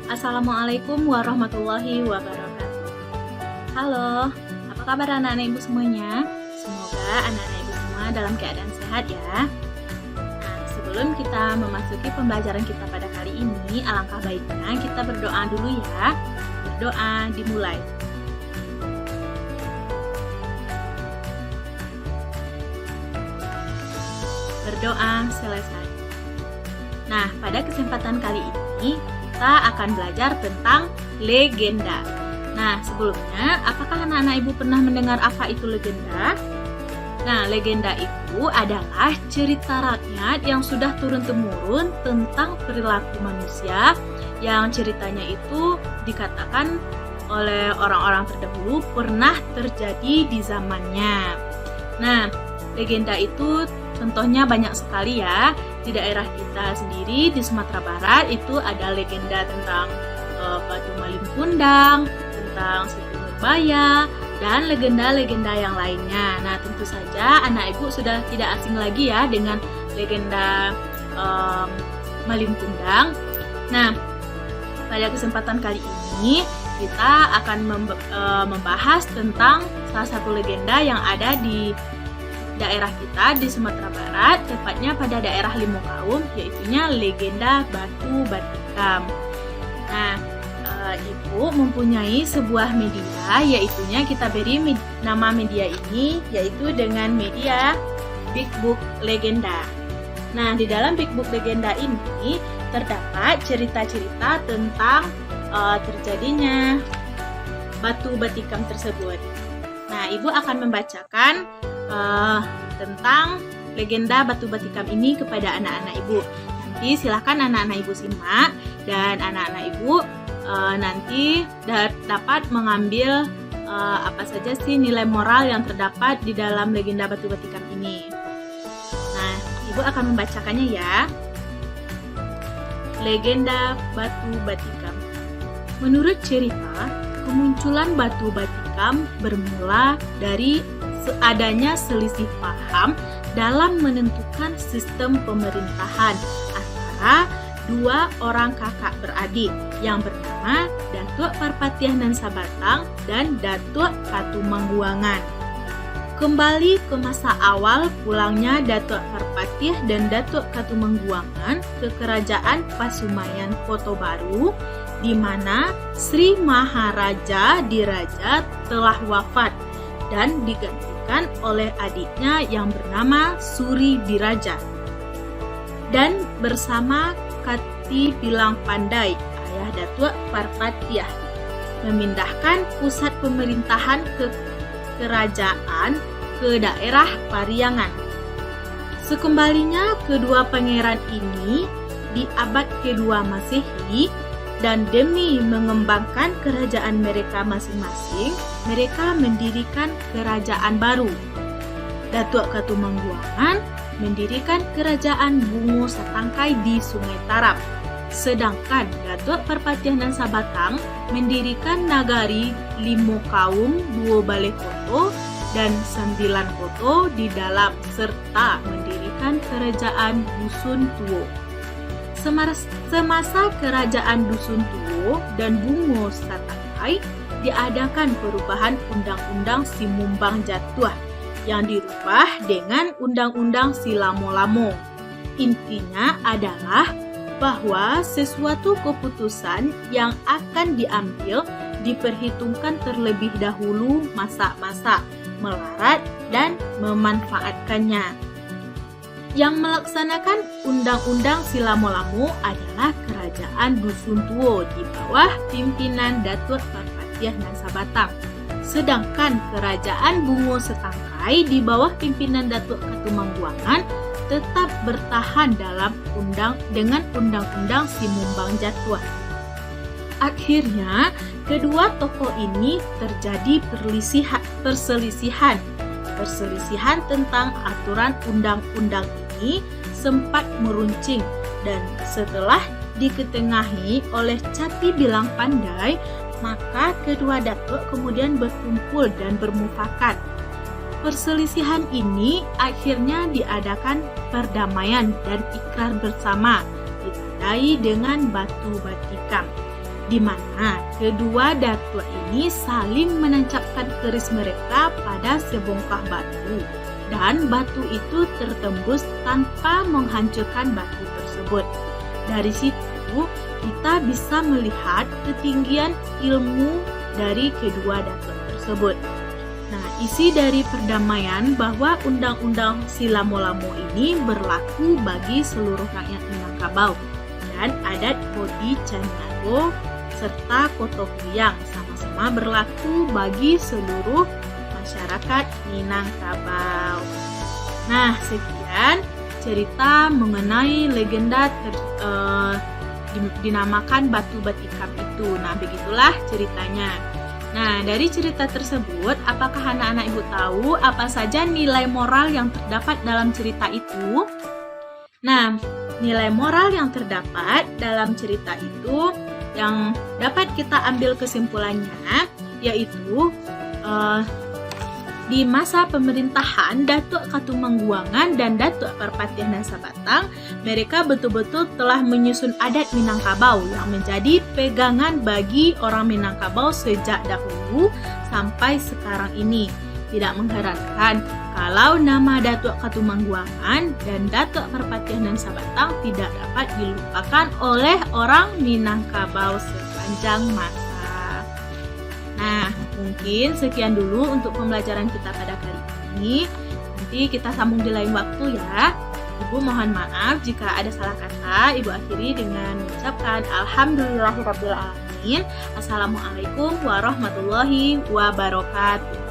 Assalamualaikum warahmatullahi wabarakatuh. Halo, apa kabar anak-anak ibu semuanya? Semoga anak-anak ibu semua dalam keadaan sehat ya. Nah, sebelum kita memasuki pembelajaran kita pada kali ini, alangkah baiknya kita berdoa dulu ya. Berdoa dimulai. Berdoa selesai. Nah, pada kesempatan kali ini kita akan belajar tentang legenda. Nah, sebelumnya, apakah anak-anak ibu pernah mendengar apa itu legenda? Nah, legenda itu adalah cerita rakyat yang sudah turun-temurun tentang perilaku manusia yang ceritanya itu dikatakan oleh orang-orang terdahulu pernah terjadi di zamannya. Nah, legenda itu contohnya banyak sekali ya. Di daerah kita sendiri di Sumatera Barat itu ada legenda tentang Batu Malin Kundang, tentang Siti Nurbaya, dan legenda-legenda yang lainnya. Nah, tentu saja anak ibu sudah tidak asing lagi ya dengan legenda Malin Kundang. Nah, pada kesempatan kali ini kita akan membahas tentang salah satu legenda yang ada di daerah kita di Sumatera Barat, tepatnya pada daerah Limaukaum, yaitunya legenda Batu Batikam. Nah, ibu mempunyai sebuah media, yaitunya kita beri nama media ini, yaitu dengan media Big Book Legenda. Nah, di dalam Big Book Legenda ini terdapat cerita-cerita tentang terjadinya Batu Batikam tersebut. Nah, ibu akan membacakan tentang legenda Batu Batikam ini kepada anak-anak ibu. Nanti silahkan anak-anak ibu simak dan anak-anak ibu nanti dapat mengambil apa saja sih nilai moral yang terdapat di dalam legenda Batu Batikam ini. Nah, ibu akan membacakannya ya. Legenda Batu Batikam. Menurut cerita, kemunculan Batu Batikam bermula dari adanya selisih paham dalam menentukan sistem pemerintahan antara dua orang kakak beradik yang bernama Datuk Parpatiah Nan Sabatang dan Datuk Katumangguangan. Kembali ke masa awal pulangnya Datuk Parpatiah dan Datuk Katumangguangan ke Kerajaan Pasumayan Kota Baru, di mana Sri Maharaja Diraja telah wafat dan digantikan oleh adiknya yang bernama Suri Diraja. Dan bersama Kati Bilang Pandai, ayah Datuk Parpatiah, memindahkan pusat pemerintahan ke kerajaan ke daerah Pariangan. Sekembalinya kedua pangeran ini di abad kedua Masehi, dan demi mengembangkan kerajaan mereka masing-masing, mereka mendirikan kerajaan baru. Datuk Katumangguangan mendirikan kerajaan Bungo Satangkai di Sungai Tarap, sedangkan Datuk Parpatiah Nan Sabatang mendirikan nagari Limaukaum, 2 balai koto dan 9 koto di dalam, serta mendirikan kerajaan Dusun Tuo. Semasa kerajaan Dusun Tuo dan Bungo Satangkai diadakan perubahan Undang-Undang Simumbang Jatuh yang dirubah dengan Undang-Undang Silamo-Lamo. Intinya adalah bahwa sesuatu keputusan yang akan diambil diperhitungkan terlebih dahulu masa-masa melarat dan memanfaatkannya. Yang melaksanakan Undang-Undang Silamo-Lamo adalah Kerajaan Dusun Tuo di bawah pimpinan Datuk Parpatiah Nan Sabatang. Sedangkan Kerajaan Bungo Setangkai di bawah pimpinan Datuk Katumangguangan tetap bertahan dengan Undang-Undang Simumbang Jatuh. Akhirnya, kedua tokoh ini terjadi perselisihan tentang aturan undang-undang ini sempat meruncing, dan setelah diketengahi oleh Cati Bilang Pandai, maka kedua datuk kemudian berkumpul dan bermufakat. Perselisihan ini akhirnya diadakan perdamaian dan ikrar bersama ditandai dengan Batu Batikam. di mana kedua datuk ini saling menancapkan keris mereka pada sebongkah batu, dan batu itu tertembus tanpa menghancurkan batu tersebut. Dari situ kita bisa melihat ketinggian ilmu dari kedua datuk tersebut. Nah, isi dari perdamaian bahwa undang-undang Sila-Molamo ini berlaku bagi seluruh rakyat Minangkabau, dan adat Bodi Caniago serta Koto Kuyang sama-sama berlaku bagi seluruh masyarakat Minangkabau. Nah, sekian cerita mengenai legenda dinamakan Batu Batikap itu. Nah, begitulah ceritanya. Nah, dari cerita tersebut, apakah anak-anak ibu tahu apa saja nilai moral yang terdapat dalam cerita itu? Nah, nilai moral yang terdapat dalam cerita itu yang dapat kita ambil kesimpulannya yaitu di masa pemerintahan Datuk Katumangguangan dan Datuk Parpatihan dan Sabatang, mereka betul-betul telah menyusun adat Minangkabau yang menjadi pegangan bagi orang Minangkabau sejak dahulu sampai sekarang ini. Tidak mengherankan kalau nama Datuk Katumangguangan dan Datuk Parpatihan dan Sabatang tidak dapat dilupakan oleh orang Minangkabau sepanjang masa. Nah, mungkin sekian dulu untuk pembelajaran kita pada kali ini. Nanti kita sambung di lain waktu ya. Ibu mohon maaf jika ada salah kata. Ibu akhiri dengan mengucapkan Alhamdulillahirrabbilalamin. Assalamualaikum warahmatullahi wabarakatuh.